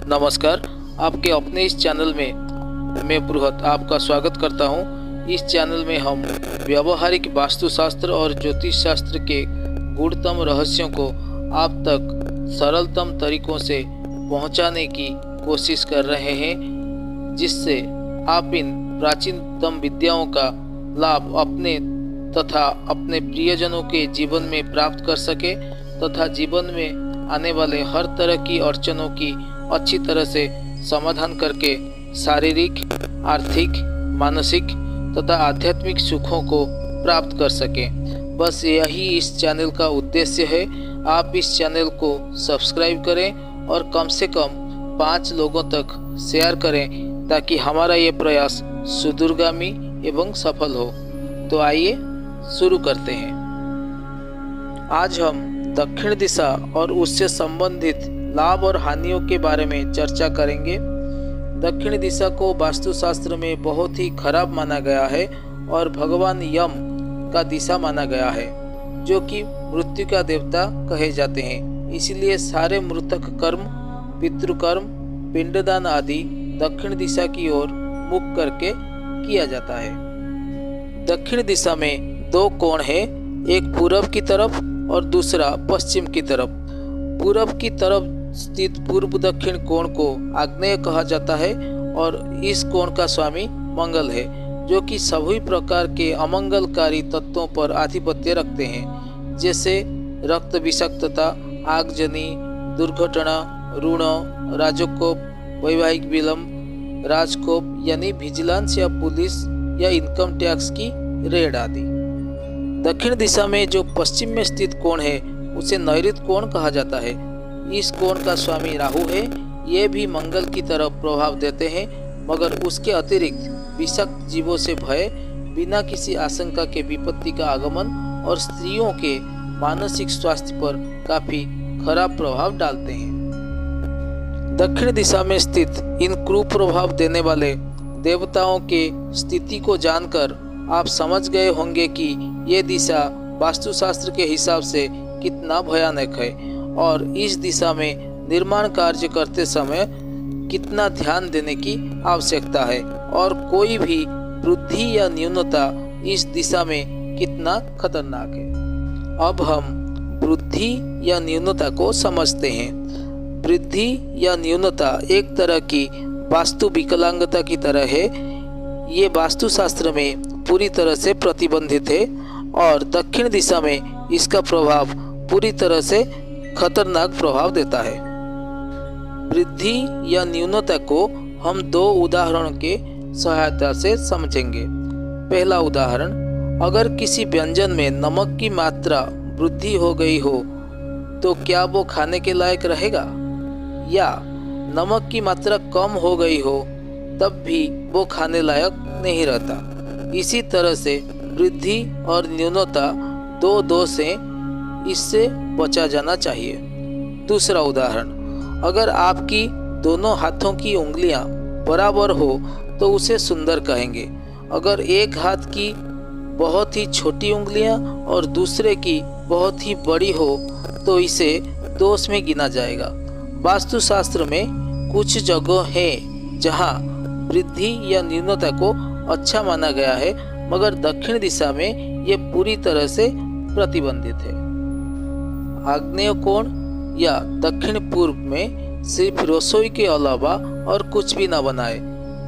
नमस्कार, आपके अपने इस चैनल में मैं बृहत आपका स्वागत करता हूं। इस चैनल में हम व्यावहारिक वास्तुशास्त्र और ज्योतिष शास्त्र के गूढ़तम रहस्यों को आप तक सरलतम तरीकों से पहुंचाने की कोशिश कर रहे हैं, जिससे आप इन प्राचीनतम विद्याओं का लाभ अपने तथा अपने प्रियजनों के जीवन में प्राप्त कर सके तथा जीवन में आने वाले हर तरह की अड़चनों की अच्छी तरह से समाधान करके शारीरिक, आर्थिक, मानसिक तथा आध्यात्मिक सुखों को प्राप्त कर सकें। बस यही इस चैनल का उद्देश्य है। आप इस चैनल को सब्सक्राइब करें और कम से कम 5 लोगों तक शेयर करें ताकि हमारा ये प्रयास सुदूरगामी एवं सफल हो। तो आइए शुरू करते हैं। आज हम दक्षिण दिशा और उससे संबंधित लाभ और हानियों के बारे में चर्चा करेंगे। दक्षिण दिशा को वास्तुशास्त्र में बहुत ही खराब माना गया है और भगवान यम का दिशा माना गया है, जो कि मृत्यु का देवता कहे जाते हैं। इसलिए सारे मृतक कर्म, पितृकर्म, पिंडदान आदि दक्षिण दिशा की ओर मुख करके किया जाता है। दक्षिण दिशा में 2 कोण है, एक पूरब की तरफ और दूसरा पश्चिम की तरफ। पूरब की तरफ स्थित पूर्व दक्षिण कोण को आग्नेय कहा जाता है और इस कोण का स्वामी मंगल है, जो कि सभी प्रकार के अमंगलकारी तत्वों पर आधिपत्य रखते हैं, जैसे रक्त विषाक्तता, आगजनी, दुर्घटना, ऋण, राजकोप, वैवाहिक विलंब, राजकोप यानी विजिलेंस या पुलिस या इनकम टैक्स की रेड आदि। दक्षिण दिशा में जो पश्चिम में स्थित कोण है उसे नैऋत्य कोण कहा जाता है। इस कोण का स्वामी राहु है। ये भी मंगल की तरफ प्रभाव देते हैं, मगर उसके अतिरिक्त विषाक्त जीवों से भय, बिना किसी आशंका के विपत्ति का आगमन और स्त्रियों के मानसिक स्वास्थ्य पर काफी खराब प्रभाव डालते हैं। दक्षिण दिशा में स्थित इन कुप्रभाव देने वाले देवताओं के स्थिति को जानकर आप समझ गए होंगे कि ये दिशा वास्तुशास्त्र के हिसाब से कितना भयानक है और इस दिशा में निर्माण कार्य करते समय कितना ध्यान देने की आवश्यकता है और कोई भी वृद्धि या न्यूनता इस दिशा में कितना खतरनाक है। अब हम वृद्धि या न्यूनता को समझते हैं। वृद्धि या न्यूनता एक तरह की वास्तु विकलांगता की तरह है। ये वास्तुशास्त्र में पूरी तरह से प्रतिबंधित है और दक्षिण दिशा में इसका प्रभाव पूरी तरह से खतरनाक प्रभाव देता है। वृद्धि या न्यूनता को हम 2 उदाहरण के सहायता से समझेंगे। पहला उदाहरण, अगर किसी व्यंजन में नमक की मात्रा वृद्धि हो गई हो तो क्या वो खाने के लायक रहेगा, या नमक की मात्रा कम हो गई हो तब भी वो खाने लायक नहीं रहता। इसी तरह से वृद्धि और न्यूनता 2 दोष हैं, इससे बचा जाना चाहिए। दूसरा उदाहरण, अगर आपकी दोनों हाथों की उंगलियां बराबर हो तो उसे सुंदर कहेंगे। अगर एक हाथ की बहुत ही छोटी उंगलियां और दूसरे की बहुत ही बड़ी हो तो इसे दोष में गिना जाएगा। वास्तुशास्त्र में कुछ जगह है जहां वृद्धि या न्यूनता को अच्छा माना गया है, मगर दक्षिण दिशा में ये पूरी तरह से प्रतिबंधित है। आग्नेय कोण या दक्षिण पूर्व में सिर्फ रसोई के अलावा और कुछ भी न बनाए,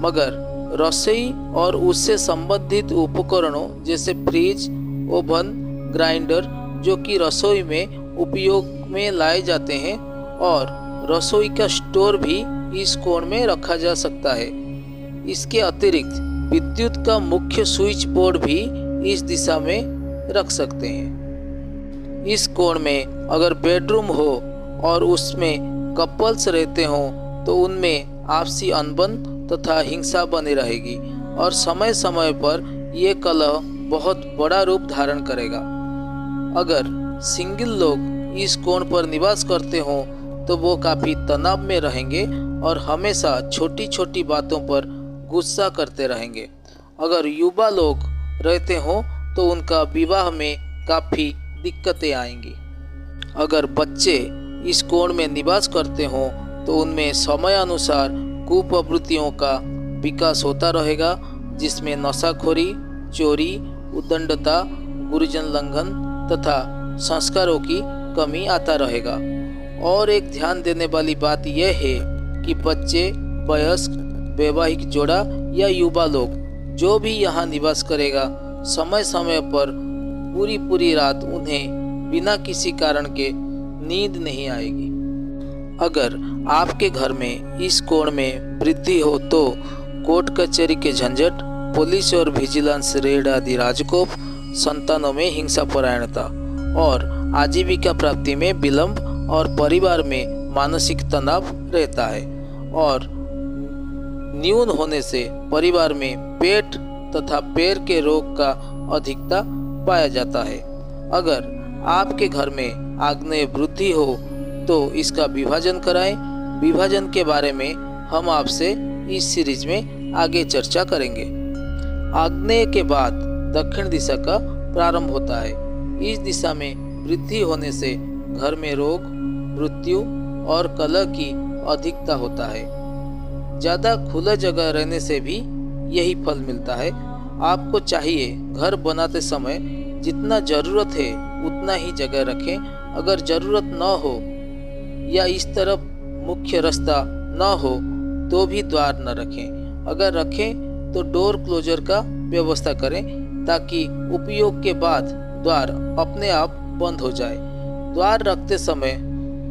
मगर रसोई और उससे संबंधित उपकरणों जैसे फ्रिज, ओवन, ग्राइंडर, जो कि रसोई में उपयोग में लाए जाते हैं, और रसोई का स्टोर भी इस कोण में रखा जा सकता है। इसके अतिरिक्त विद्युत का मुख्य स्विच बोर्ड भी इस दिशा में रख सकते हैं। इस कोण में अगर बेडरूम हो और उसमें कपल्स रहते हों तो उनमें आपसी अनबन तथा हिंसा बनी रहेगी और समय समय पर ये कलह बहुत बड़ा रूप धारण करेगा। अगर सिंगल लोग इस कोण पर निवास करते हों तो वो काफ़ी तनाव में रहेंगे और हमेशा छोटी छोटी बातों पर गुस्सा करते रहेंगे। अगर युवा लोग रहते हों तो उनका विवाह में काफ़ी दिक्कतें आएंगी। अगर बच्चे इस कोण में निवास करते हों तो उनमें समय अनुसार कुप्रवृत्तियों का विकास होता रहेगा, जिसमें नशाखोरी, चोरी, उद्दंडता, गुरुजन लंघन तथा संस्कारों की कमी आता रहेगा। और एक ध्यान देने वाली बात यह है कि बच्चे, वयस्क, वैवाहिक जोड़ा या युवा लोग जो भी यहाँ निवास करेगा, समय समय पर पूरी रात उन्हें बिना किसी कारण के नींद नहीं आएगी। अगर आपके घर में इस कोण में वृद्धि हो तो कोर्ट कचहरी के झंझट, पुलिस और विजिलेंस रेड आदि राजकोप, संतानों में हिंसा परायणता और आजीविका प्राप्ति में विलंब और परिवार में मानसिक तनाव रहता है। और न्यून होने से परिवार में पेट तथा पैर के रोग का अधिकता पाया जाता है। अगर आपके घर में आग्नेय वृद्धि हो तो इसका विभाजन कराएं। विभाजन के बारे में हम आपसे इस सीरीज में आगे चर्चा करेंगे। आग्नेय के बाद दक्षिण दिशा का प्रारंभ होता है। इस दिशा में वृद्धि होने से घर में रोग, मृत्यु और कलह की अधिकता होता है। ज़्यादा खुला जगह रहने से भी यही फल मिलता है। आपको चाहिए घर बनाते समय जितना ज़रूरत है उतना ही जगह रखें। अगर ज़रूरत न हो या इस तरफ मुख्य रास्ता न हो तो भी द्वार न रखें। अगर रखें तो डोर क्लोजर का व्यवस्था करें ताकि उपयोग के बाद द्वार अपने आप बंद हो जाए। द्वार रखते समय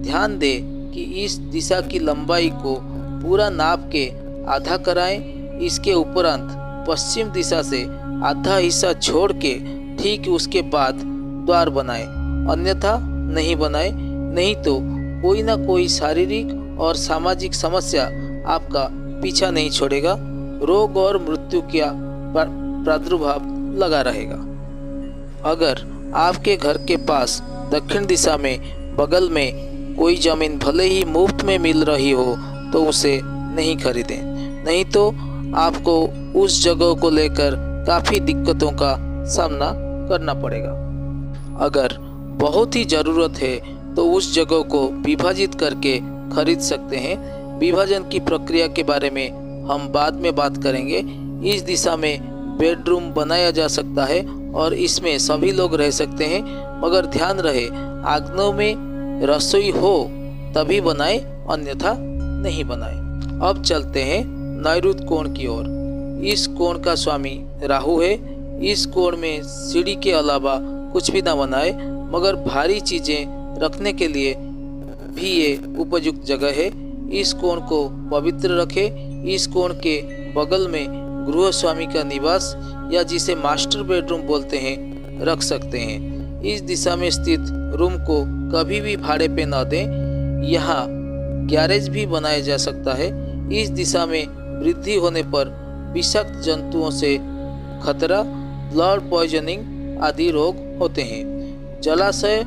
ध्यान दें कि इस दिशा की लंबाई को पूरा नाप के आधा कराएं। इसके उपरांत पश्चिम दिशा से आधा हिस्सा छोड़ के ठीक उसके बाद द्वार बनाएं, अन्यथा नहीं बनाएं। नहीं तो कोई ना कोई शारीरिक और सामाजिक समस्या आपका पीछा नहीं छोड़ेगा। रोग और मृत्यु का प्रादुर्भाव लगा रहेगा। अगर आपके घर के पास दक्षिण दिशा में बगल में कोई जमीन भले ही मुफ्त में मिल रही हो तो उसे नहीं खरीदें, नहीं तो आपको उस जगह को लेकर काफ़ी दिक्कतों का सामना करना पड़ेगा। अगर बहुत ही ज़रूरत है तो उस जगह को विभाजित करके खरीद सकते हैं। विभाजन की प्रक्रिया के बारे में हम बाद में बात करेंगे। इस दिशा में बेडरूम बनाया जा सकता है और इसमें सभी लोग रह सकते हैं, मगर ध्यान रहे आग्नेय में रसोई हो तभी बनाएं, अन्यथा नहीं बनाएं। अब चलते हैं नैऋत्य कोण की ओर। इस कोण का स्वामी राहु है। इस कोण में सीढ़ी के अलावा कुछ भी ना बनाए, मगर भारी चीज़ें रखने के लिए भी ये उपयुक्त जगह है। इस कोण को पवित्र रखें। इस कोण के बगल में गृह स्वामी का निवास या जिसे मास्टर बेडरूम बोलते हैं रख सकते हैं। इस दिशा में स्थित रूम को कभी भी भाड़े पे न दें। यहाँ गैरेज भी बनाया जा सकता है। इस दिशा में वृद्धि होने पर विषाक्त जंतुओं से खतरा, ब्लड पॉइजनिंग आदि रोग होते हैं। जलाशय,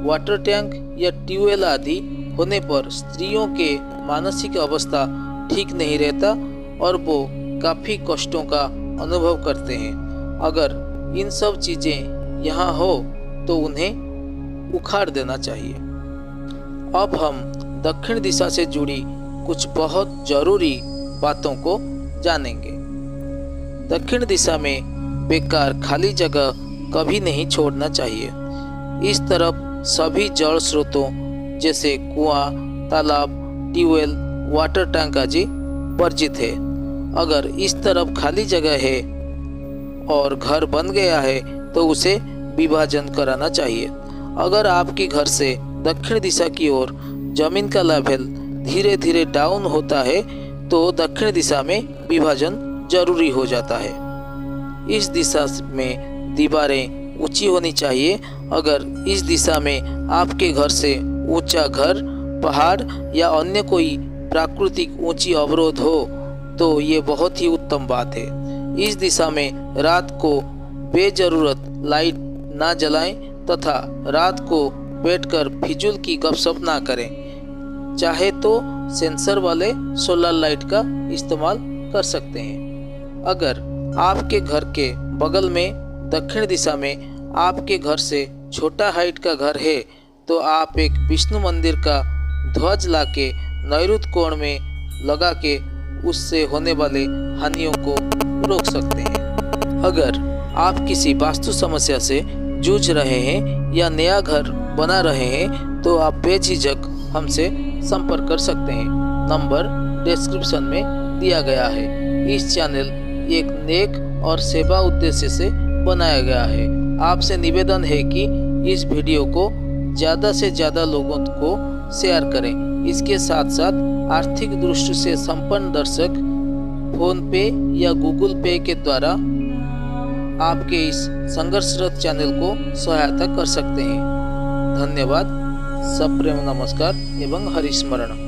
वाटर टैंक या ट्यूबवेल आदि होने पर स्त्रियों के मानसिक अवस्था ठीक नहीं रहता और वो काफ़ी कष्टों का अनुभव करते हैं। अगर इन सब चीज़ें यहाँ हो तो उन्हें उखाड़ देना चाहिए। अब हम दक्षिण दिशा से जुड़ी कुछ बहुत ज़रूरी बातों को जानेंगे। दक्षिण दिशा में बेकार खाली जगह कभी नहीं छोड़ना चाहिए। इस तरफ सभी जल स्रोतों जैसे कुआं, तालाब, ट्यूबवेल, वाटर टैंक आदि वर्जित है। अगर इस तरफ खाली जगह है और घर बन गया है तो उसे विभाजन कराना चाहिए। अगर आपके घर से दक्षिण दिशा की ओर जमीन का लेवल धीरे धीरे डाउन होता है तो दक्षिण दिशा में विभाजन जरूरी हो जाता है। इस दिशा में दीवारें ऊंची होनी चाहिए। अगर इस दिशा में आपके घर से ऊंचा घर, पहाड़ या अन्य कोई प्राकृतिक ऊंची अवरोध हो तो ये बहुत ही उत्तम बात है। इस दिशा में रात को बेजरूरत लाइट ना जलाएं तथा रात को बैठकर फिजूल की गपशप ना करें। चाहे तो सेंसर वाले सोलर लाइट का इस्तेमाल कर सकते हैं। अगर आपके घर के बगल में दक्षिण दिशा में आपके घर से छोटा हाइट का घर है तो आप एक विष्णु मंदिर का ध्वज लाके नैऋत्य कोण में लगा के उससे होने वाले हानियों को रोक सकते हैं। अगर आप किसी वास्तु समस्या से जूझ रहे हैं या नया घर बना रहे हैं तो आप बेझिझक हमसे संपर्क कर सकते हैं। नंबर डिस्क्रिप्शन में दिया गया है। इस चैनल एक नेक और सेवा उद्देश्य से बनाया गया है। आपसे निवेदन है कि इस वीडियो को ज़्यादा से ज़्यादा लोगों को शेयर करें। इसके साथ साथ आर्थिक दृष्टि से संपन्न दर्शक फोन पे या गूगल पे के द्वारा आपके इस संघर्षरत चैनल को सहायता कर सकते हैं। धन्यवाद। सप्रेम नमस्कार एवं हरिस्मरण।